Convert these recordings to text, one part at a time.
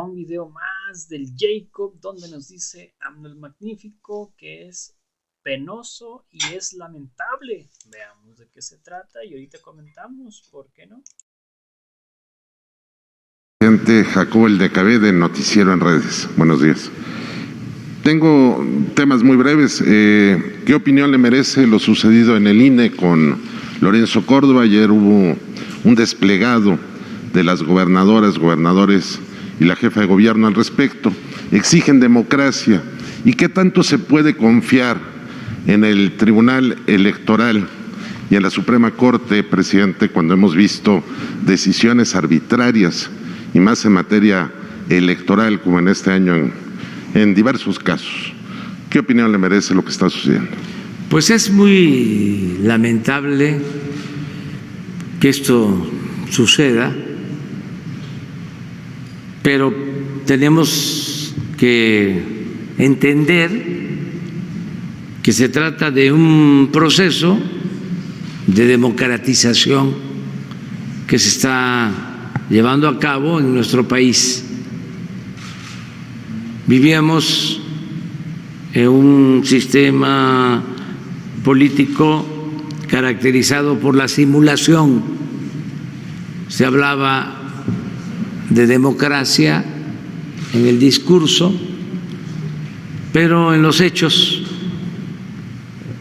un video más del Jacob donde nos dice AMLO el Magnífico que es penoso y es lamentable. Veamos de qué se trata y ahorita comentamos, ¿por qué no? Presidente Jacobo el de Cabé, de Noticiero en Redes. Buenos días. Tengo temas muy breves. ¿Qué opinión le merece lo sucedido en el INE con Lorenzo Córdoba? Ayer hubo un desplegado de las gobernadoras, gobernadores y la jefa de gobierno al respecto. Exigen democracia. ¿Y qué tanto se puede confiar en el Tribunal Electoral y en la Suprema Corte, presidente, cuando hemos visto decisiones arbitrarias y más en materia electoral como en este año en diversos casos? ¿Qué opinión le merece lo que está sucediendo? Pues es muy lamentable que esto suceda, pero tenemos que entender que se trata de un proceso de democratización que se está llevando a cabo en nuestro país. Vivíamos en un sistema político caracterizado por la simulación. Se hablaba de democracia en el discurso, pero en los hechos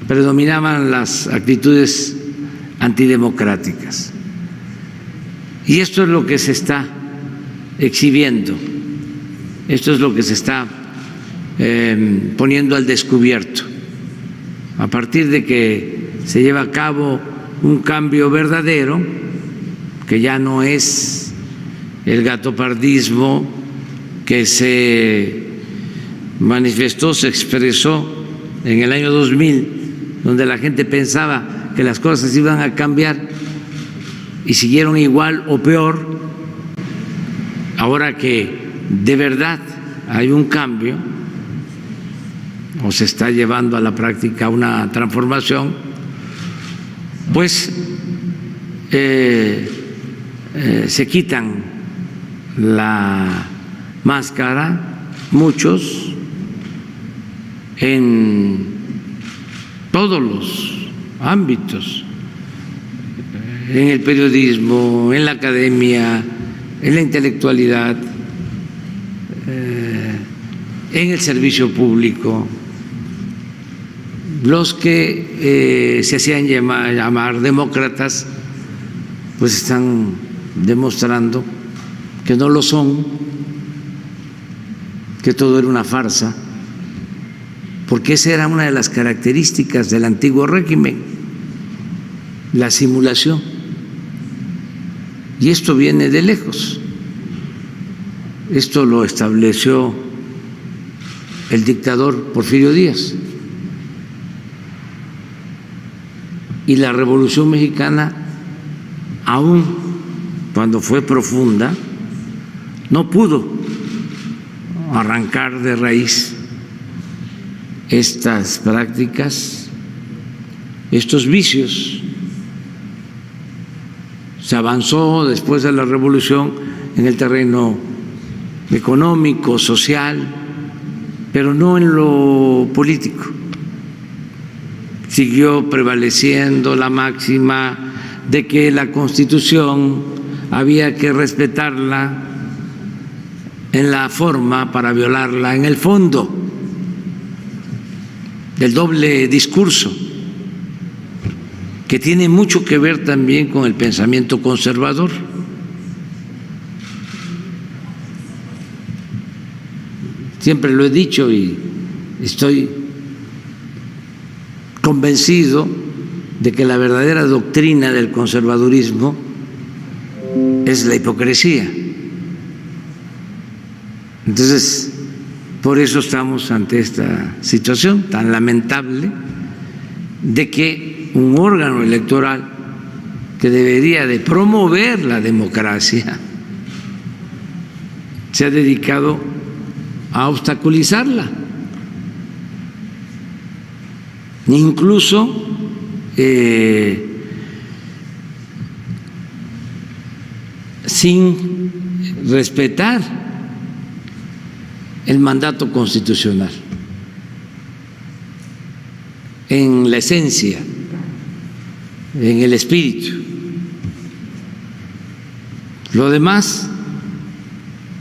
predominaban las actitudes antidemocráticas. Y esto es lo que se está exhibiendo, esto es lo que se está poniendo al descubierto. A partir de que se lleva a cabo un cambio verdadero, que ya no es el gatopardismo que se manifestó, se expresó en el año 2000, donde la gente pensaba que las cosas iban a cambiar y siguieron igual o peor. Ahora que de verdad hay un cambio o se está llevando a la práctica una transformación, pues se quitan la máscara muchos en todos los ámbitos, en el periodismo, en la academia, en la intelectualidad, en el servicio público. Los que se hacían llamar demócratas, pues están demostrando que no lo son, que todo era una farsa, porque esa era una de las características del antiguo régimen, la simulación. Y esto viene de lejos. Esto lo estableció el dictador Porfirio Díaz. Y la Revolución Mexicana, aun cuando fue profunda, no pudo arrancar de raíz estas prácticas, estos vicios. Se avanzó después de la revolución en el terreno económico, social, pero no en lo político. Siguió prevaleciendo la máxima de que la Constitución había que respetarla en la forma para violarla en el fondo. Del doble discurso, que tiene mucho que ver también con el pensamiento conservador. Siempre lo he dicho y estoy convencido de que la verdadera doctrina del conservadurismo es la hipocresía. Entonces, por eso estamos ante esta situación tan lamentable de que un órgano electoral que debería de promover la democracia se ha dedicado a obstaculizarla. Incluso sin respetar el mandato constitucional, en la esencia, en el espíritu. Lo demás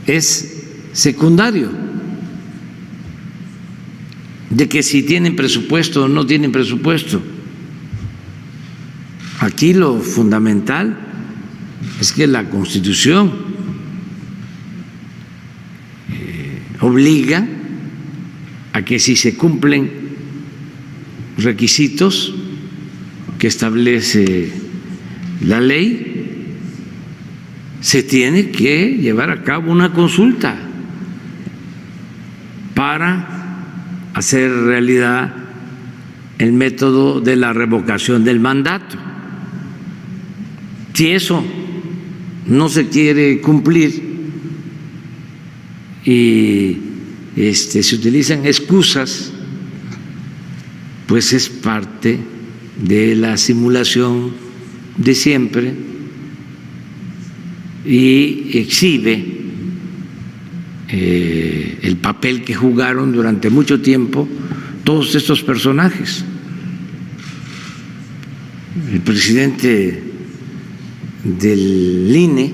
es secundario, de que si tienen presupuesto o no tienen presupuesto. Aquí lo fundamental es que la Constitución obliga a que si se cumplen requisitos que establece la ley, se tiene que llevar a cabo una consulta para hacer realidad el método de la revocación del mandato. Si eso no se quiere cumplir y se utilizan excusas, pues es parte de la simulación de siempre y exhibe el papel que jugaron durante mucho tiempo todos estos personajes. El presidente del INE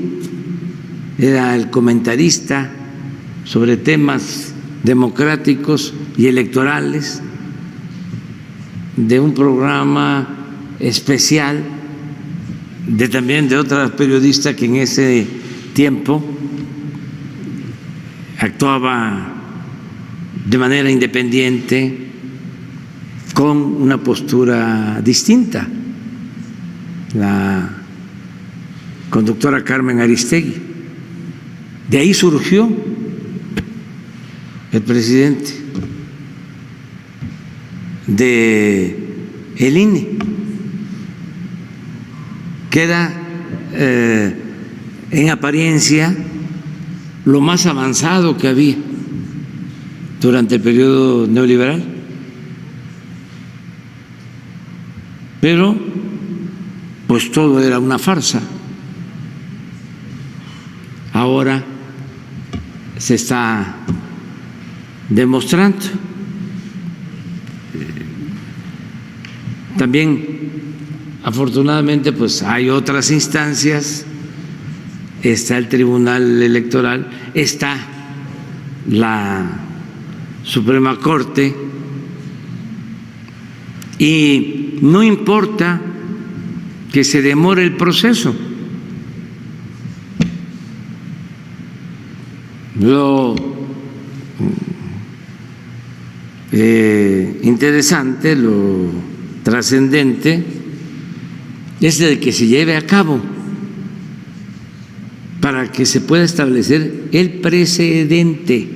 era el comentarista sobre temas democráticos y electorales de un programa especial también de otra periodista que en ese tiempo actuaba de manera independiente con una postura distinta, la conductora Carmen Aristegui. De ahí surgió el presidente de el INE, que era en apariencia lo más avanzado que había durante el periodo neoliberal, pero pues todo era una farsa. Ahora se está demostrando. También, afortunadamente, pues hay otras instancias, está el Tribunal Electoral, está la Suprema Corte, y no importa que se demore el proceso. Lo interesante, lo trascendente es de que se lleve a cabo para que se pueda establecer el precedente,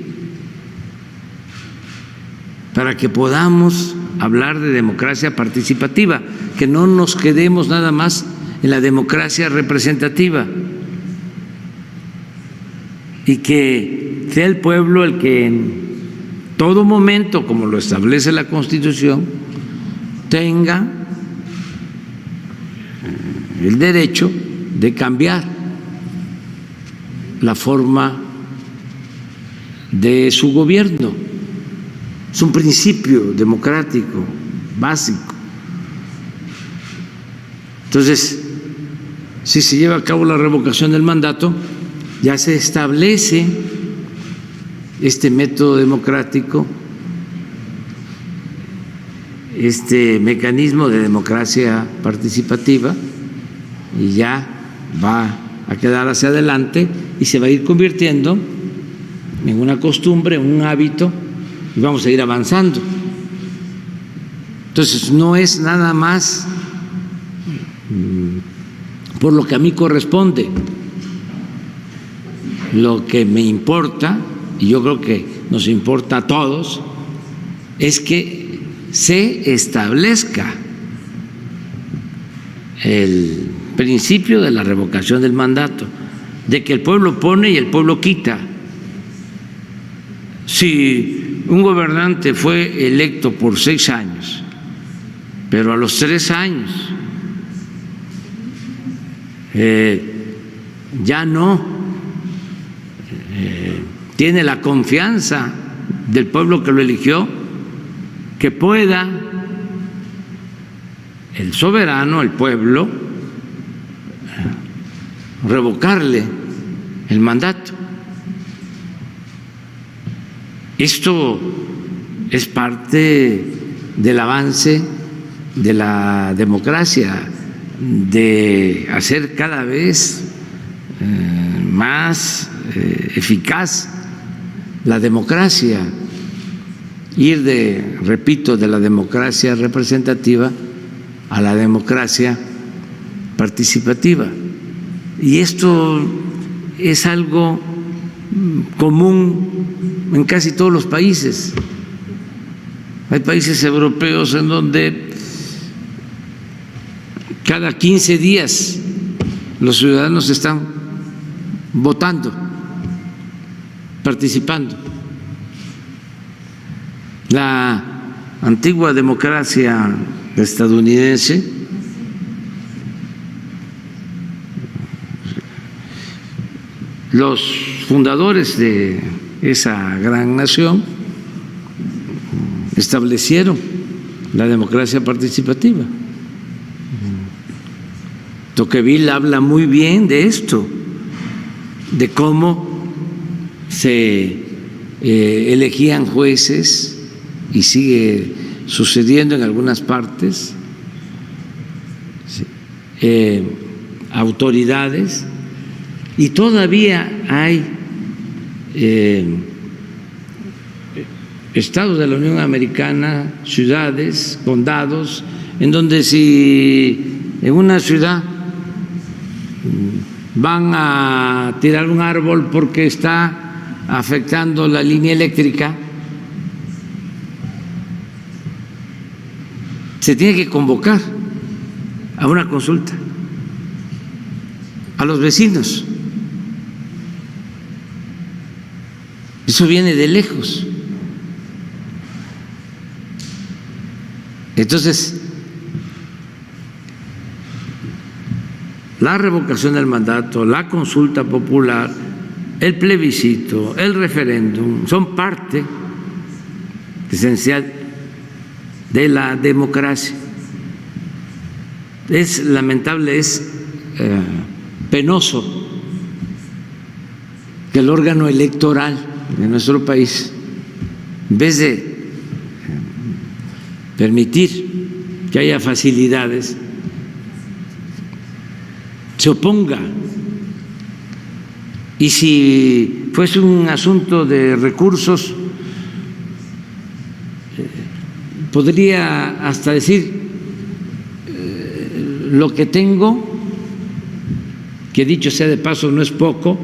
para que podamos hablar de democracia participativa, que no nos quedemos nada más en la democracia representativa y que sea el pueblo el que en todo momento, como lo establece la Constitución, tenga el derecho de cambiar la forma de su gobierno. Es un principio democrático básico. Entonces, si se lleva a cabo la revocación del mandato, ya se establece este método democrático, este mecanismo de democracia participativa, y ya va a quedar hacia adelante y se va a ir convirtiendo en una costumbre, un hábito, y vamos a ir avanzando. Entonces, no es nada más por lo que a mí corresponde. Lo que me importa, y yo creo que nos importa a todos, es que se establezca el principio de la revocación del mandato, de que el pueblo pone y el pueblo quita. Si un gobernante fue electo por 6 años, pero a los 3 años ya no tiene la confianza del pueblo que lo eligió, que pueda el soberano, el pueblo, revocarle el mandato. Esto es parte del avance de la democracia, de hacer cada vez más eficaz la democracia, ir repito, de la democracia representativa a la democracia participativa. Y esto es algo común en casi todos los países. Hay países europeos en donde cada 15 días los ciudadanos están votando, participando. La antigua democracia estadounidense los fundadores de esa gran nación establecieron la democracia participativa. Tocqueville habla muy bien de esto, de cómo se elegían jueces, y sigue sucediendo en algunas partes, autoridades, y todavía hay estados de la Unión Americana, ciudades, condados, en donde si en una ciudad van a tirar un árbol porque está afectando la línea eléctrica, se tiene que convocar a una consulta a los vecinos. Eso viene de lejos. Entonces, la revocación del mandato, la consulta popular, el plebiscito, el referéndum, son parte esencial de la democracia. Es lamentable, es penoso que el órgano electoral de nuestro país, en vez de permitir que haya facilidades, se oponga. Y si fuese un asunto de recursos, podría hasta decir lo que tengo, que dicho sea de paso no es poco,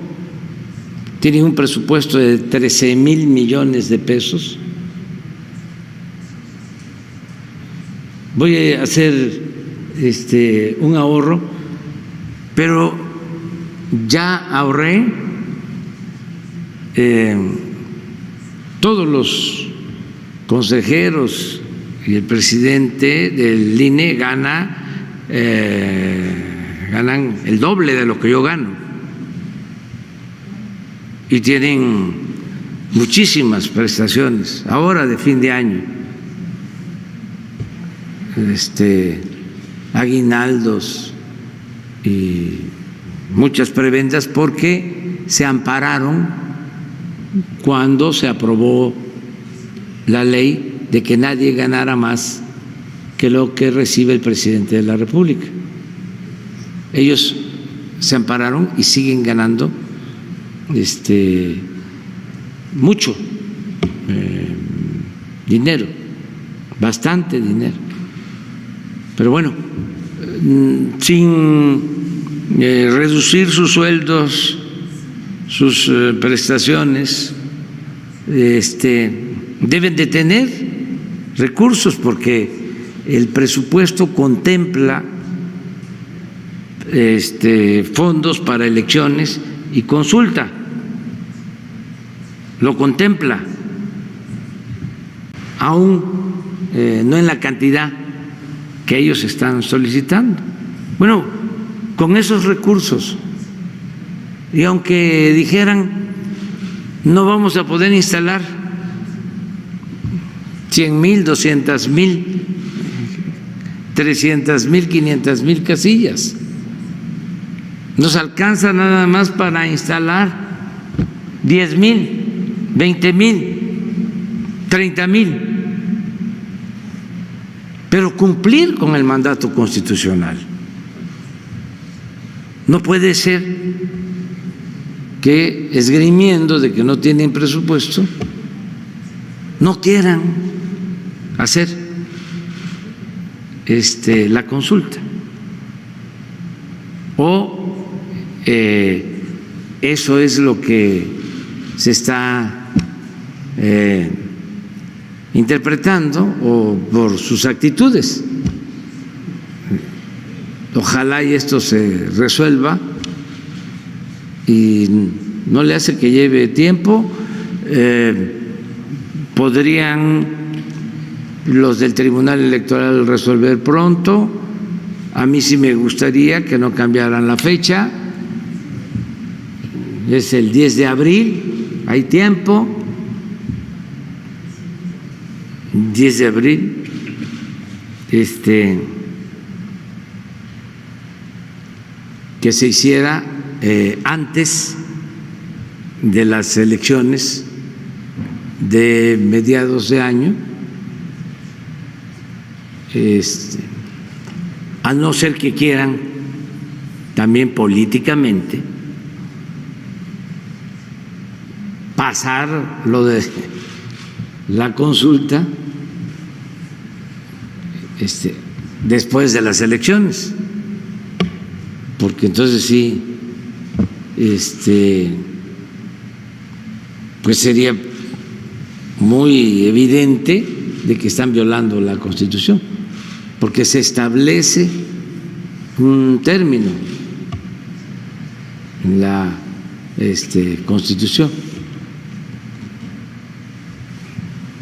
tienen un presupuesto de 13,000 millones de pesos. Voy a hacer un ahorro, pero ya ahorré todos los consejeros y el presidente del INE ganan el doble de lo que yo gano y tienen muchísimas prestaciones ahora de fin de año, aguinaldos y muchas prebendas, porque se ampararon cuando se aprobó la ley de que nadie ganara más que lo que recibe el presidente de la República. Ellos se ampararon y siguen ganando mucho dinero, bastante dinero. Pero bueno, sin reducir sus sueldos, sus prestaciones, deben de tener recursos, porque el presupuesto contempla fondos para elecciones y consulta, lo contempla, aún no en la cantidad que ellos están solicitando. Bueno, con esos recursos, y aunque dijeran no vamos a poder instalar 100,000, 200,000, 300,000, 500,000 casillas. Nos alcanza nada más para instalar 10,000, 20,000, 30,000, pero cumplir con el mandato constitucional. No puede ser que, esgrimiendo de que no tienen presupuesto, no quieran hacer la consulta. O eso es lo que se está interpretando, o por sus actitudes. Ojalá y esto se resuelva y no le hace que lleve tiempo. Podrían los del Tribunal Electoral resolver pronto. A mí sí me gustaría que no cambiaran la fecha. Es el 10 de abril, hay tiempo. 10 de abril, que se hiciera antes de las elecciones de mediados de año, a no ser que quieran también políticamente pasar lo de la consulta después de las elecciones, porque entonces sí, pues sería muy evidente de que están violando la Constitución, porque se establece un término en la Constitución.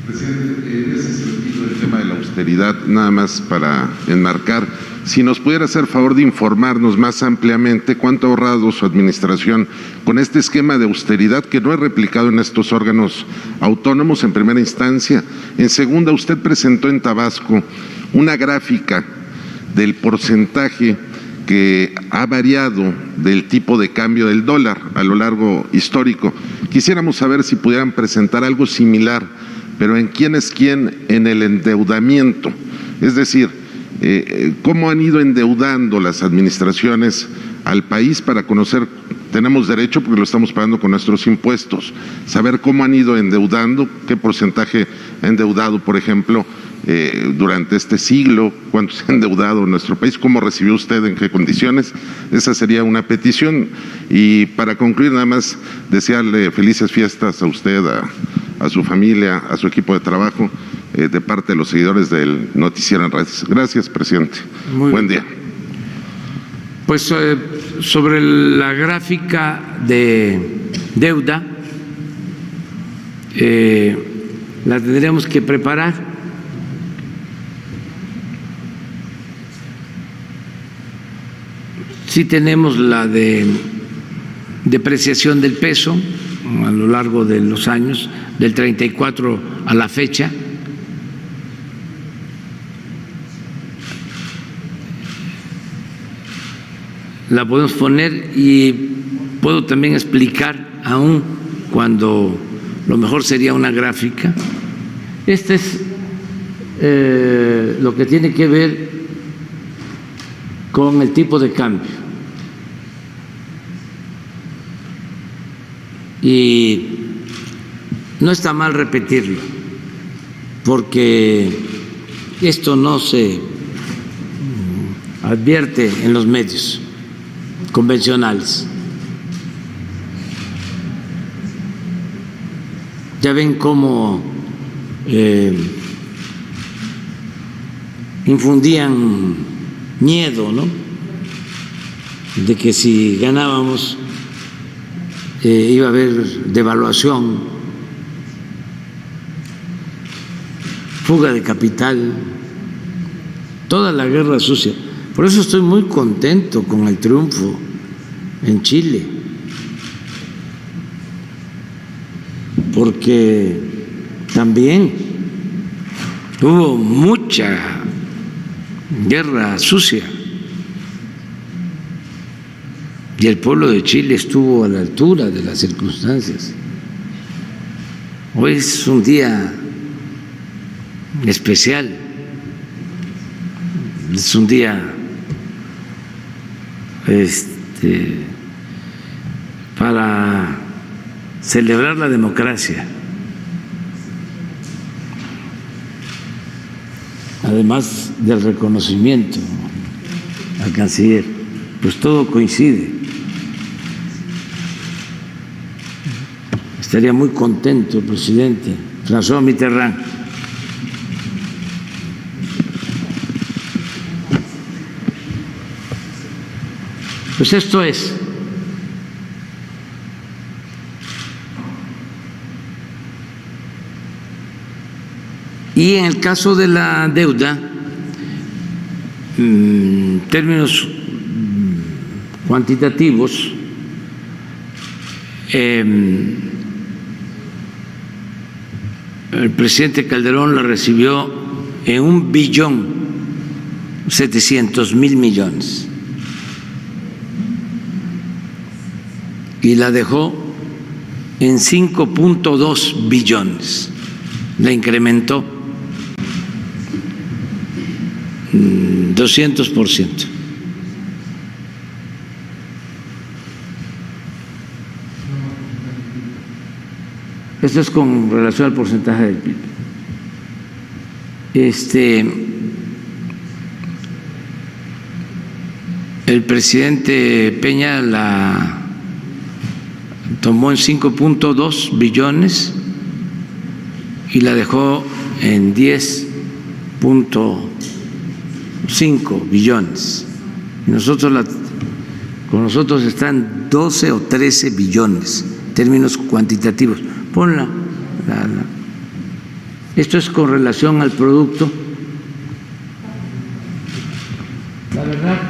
Presidente, en ese sentido, el tema de la austeridad, nada más para enmarcar, si nos pudiera hacer favor de informarnos más ampliamente cuánto ha ahorrado su administración con este esquema de austeridad que no es replicado en estos órganos autónomos en primera instancia. En segunda, usted presentó en Tabasco una gráfica del porcentaje que ha variado del tipo de cambio del dólar a lo largo histórico. Quisiéramos saber si pudieran presentar algo similar, pero en quién es quién en el endeudamiento, es decir, cómo han ido endeudando las administraciones al país para conocer, tenemos derecho porque lo estamos pagando con nuestros impuestos, saber cómo han ido endeudando, qué porcentaje ha endeudado, por ejemplo, durante este siglo, cuánto se ha endeudado en nuestro país, cómo recibió usted, en qué condiciones. Esa sería una petición. Y para concluir, nada más desearle felices fiestas a usted, a su familia, a su equipo de trabajo, de parte de los seguidores del Noticiero en Redes. Gracias, presidente. Buen día. Pues sobre la gráfica de deuda, la tendríamos que preparar. Sí tenemos la de depreciación del peso a lo largo de los años, del 34 a la fecha. La podemos poner y puedo también explicar, aún cuando lo mejor sería una gráfica. Este es lo que tiene que ver con el tipo de cambio. Y no está mal repetirlo, porque esto no se advierte en los medios convencionales. Ya ven cómo infundían miedo, ¿no?, de que si ganábamos iba a haber devaluación, fuga de capital, toda la guerra sucia. Por eso estoy muy contento con el triunfo en Chile, porque también Hubo mucha guerra sucia y el pueblo de Chile estuvo a la altura de las circunstancias. Hoy es un día especial, es un día para celebrar la democracia. Además del reconocimiento al canciller, pues todo coincide. Estaría muy contento el presidente François Mitterrand. Pues esto es. Y en el caso de la deuda, en términos cuantitativos, el presidente Calderón la recibió en 1.700.000.000.000 y la dejó en 5.2 billones, la incrementó 200%. Esto es con relación al porcentaje del PIB. El presidente Peña la tomó en 5.2 billones y la dejó en 10.5 billones. Y con nosotros están 12 o 13 billones en términos cuantitativos. Ponla. Esto es con relación al producto. La verdad,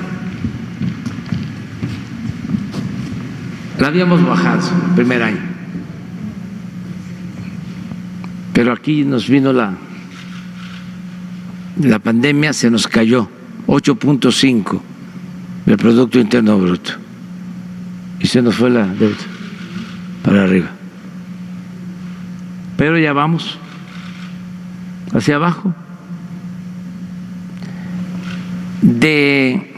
la habíamos bajado el primer año, pero aquí nos vino la pandemia, se nos cayó 8.5 del Producto Interno Bruto y se nos fue la deuda para arriba. Pero ya vamos hacia abajo. De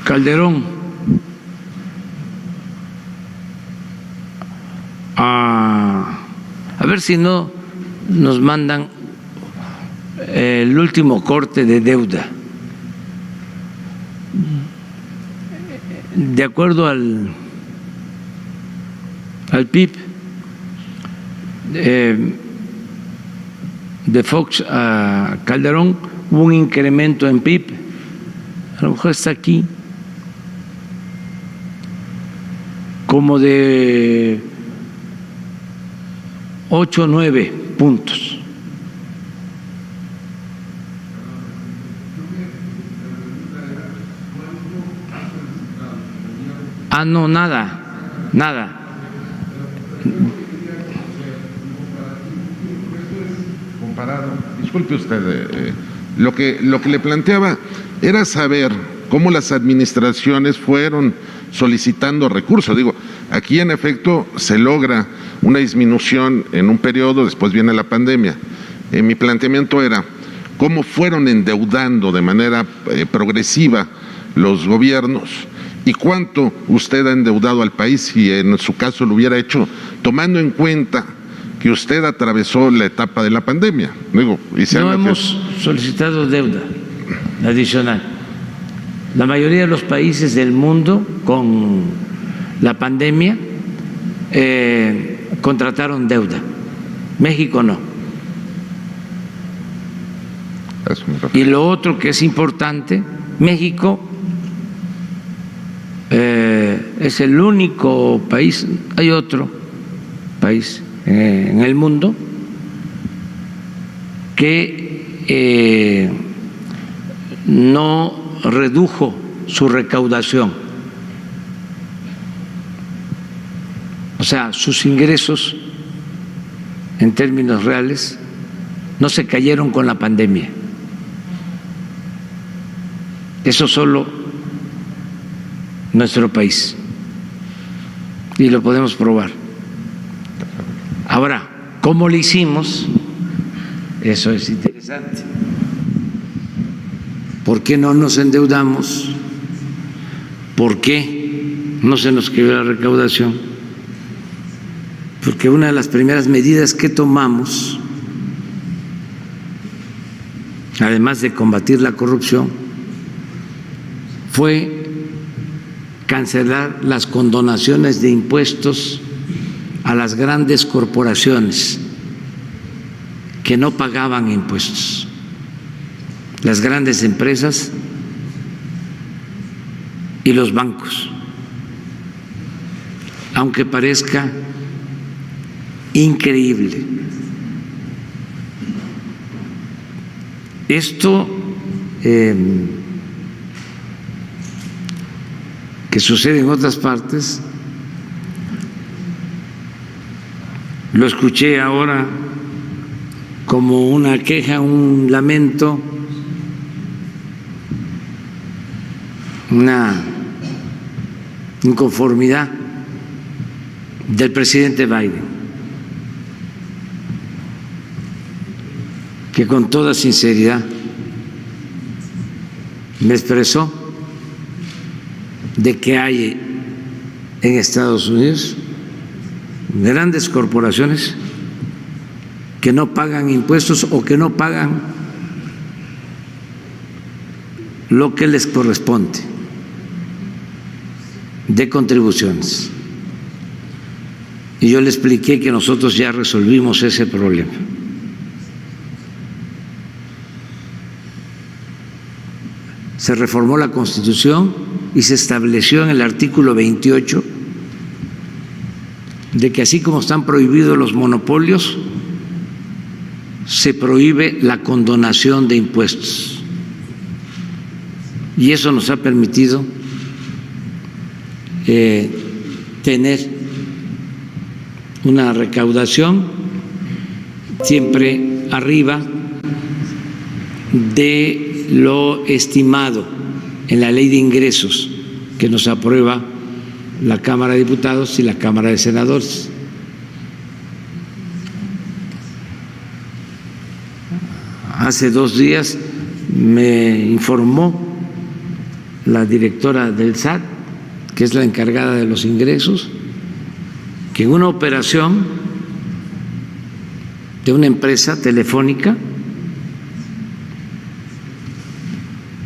Calderón a ver si no nos mandan el último corte de deuda. De acuerdo al PIB, de Fox a Calderón hubo un incremento en PIB, a lo mejor está aquí, como de 8 o 9 puntos. No, nada. Comparado, disculpe usted, lo que le planteaba era saber cómo las administraciones fueron solicitando recursos. Digo, aquí en efecto se logra una disminución en un periodo, después viene la pandemia. Mi planteamiento era cómo fueron endeudando de manera progresiva los gobiernos y cuánto usted ha endeudado al país, si en su caso lo hubiera hecho, tomando en cuenta que usted atravesó la etapa de la pandemia. Digo, no hemos solicitado deuda adicional. La mayoría de los países del mundo con la pandemia contrataron deuda. México no. Y lo otro que es importante, México es el único país, hay otro país en el mundo que no redujo su recaudación. O sea, sus ingresos en términos reales no se cayeron con la pandemia. Eso solo nuestro país. Y lo podemos probar. Ahora, ¿cómo lo hicimos? Eso es interesante. ¿Por qué no nos endeudamos? ¿Por qué no se nos cayó la recaudación? Porque una de las primeras medidas que tomamos, además de combatir la corrupción, fue cancelar las condonaciones de impuestos a las grandes corporaciones que no pagaban impuestos. Las grandes empresas y los bancos. Aunque parezca increíble. Esto que sucede en otras partes, lo escuché ahora como una queja, un lamento, una inconformidad del presidente Biden, que con toda sinceridad me expresó de que hay en Estados Unidos grandes corporaciones que no pagan impuestos o que no pagan lo que les corresponde de contribuciones. Y yo le expliqué que nosotros ya resolvimos ese problema. Se reformó la Constitución y se estableció en el artículo 28 de que así como están prohibidos los monopolios, se prohíbe la condonación de impuestos. Y eso nos ha permitido tener una recaudación siempre arriba de lo estimado en la ley de ingresos que nos aprueba la Cámara de Diputados y la Cámara de Senadores. Hace 2 días me informó la directora del SAT, que es la encargada de los ingresos, que en una operación de una empresa telefónica,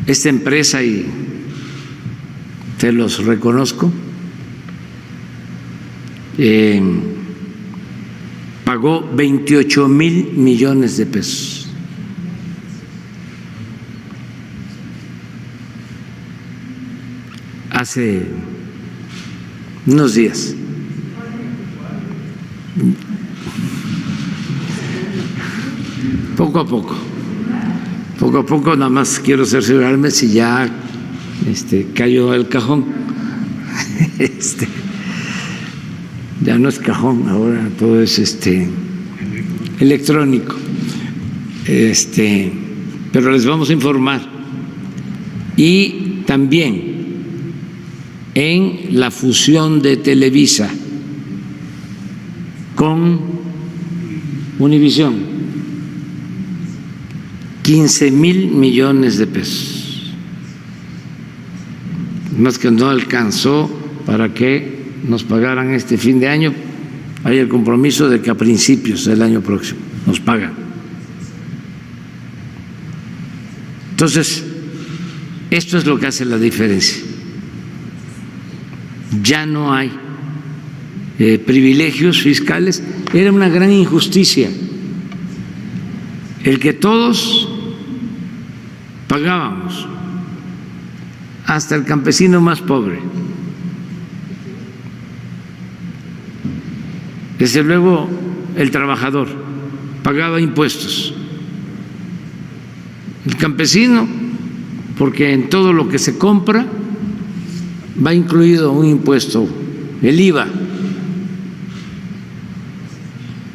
esta empresa, y te los reconozco, pagó 28,000 millones de pesos. Hace unos días. Poco a poco, nada más quiero cerciorarme si ya cayó el cajón. Ya no es cajón, ahora todo es electrónico. Pero les vamos a informar. Y también en la fusión de Televisa con Univisión, 15,000 millones de pesos, más que no alcanzó para que nos pagaran este fin de año. Hay el compromiso de que a principios del año próximo nos pagan. Entonces, esto es lo que hace la diferencia. Ya no hay privilegios fiscales. Era una gran injusticia el que todos pagábamos, hasta el campesino más pobre. Desde luego el trabajador pagaba impuestos, el campesino, porque en todo lo que se compra va incluido un impuesto, el IVA,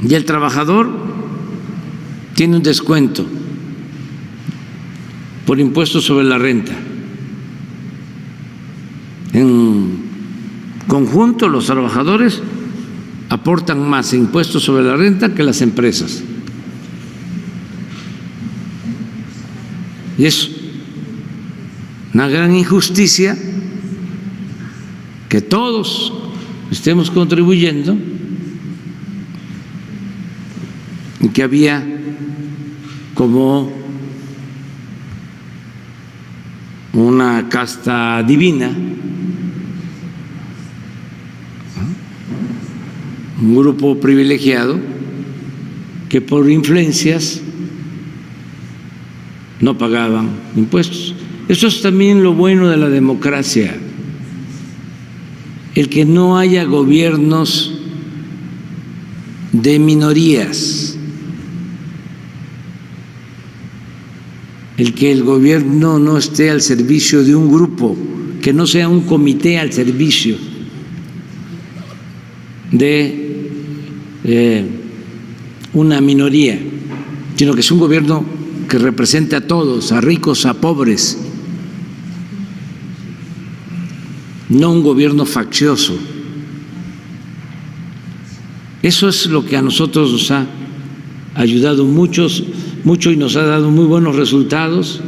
Y el trabajador tiene un descuento por impuesto sobre la renta. En conjunto, los trabajadores aportan más impuestos sobre la renta que las empresas. Y es una gran injusticia que todos estemos contribuyendo y que había como una casta divina, un grupo privilegiado que por influencias no pagaban impuestos. Eso es también lo bueno de la democracia, el que no haya gobiernos de minorías, el que el gobierno no esté al servicio de un grupo, que no sea un comité al servicio de una minoría, sino que es un gobierno que represente a todos, a ricos, a pobres, no un gobierno faccioso. Eso es lo que a nosotros nos ha ayudado mucho y nos ha dado muy buenos resultados,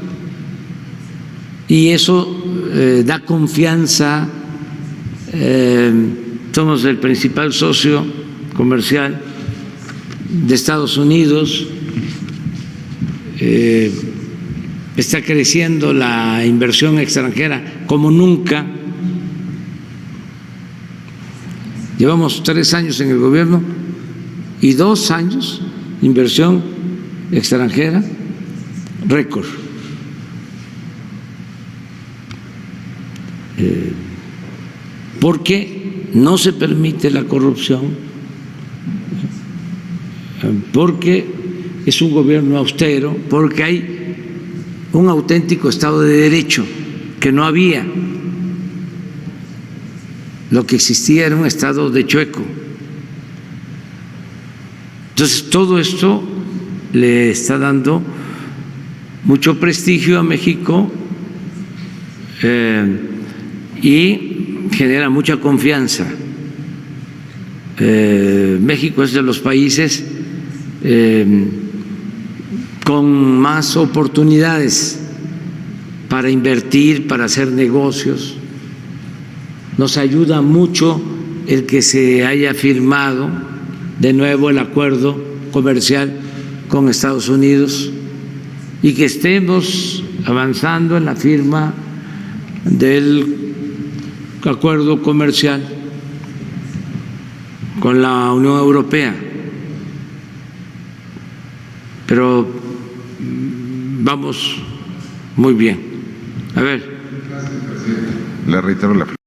y eso da confianza. Somos el principal socio comercial de Estados Unidos. Está creciendo la inversión extranjera como nunca. Llevamos 3 años en el gobierno y 2 años inversión extranjera récord. Porque no se permite la corrupción, porque es un gobierno austero, porque hay un auténtico Estado de Derecho que no había. Lo que existía era un estado de chueco. Entonces, todo esto le está dando mucho prestigio a México y genera mucha confianza. México es de los países con más oportunidades para invertir, para hacer negocios. Nos ayuda mucho el que se haya firmado de nuevo el acuerdo comercial con Estados Unidos y que estemos avanzando en la firma del acuerdo comercial con la Unión Europea. Pero vamos muy bien. A ver. Le reitero la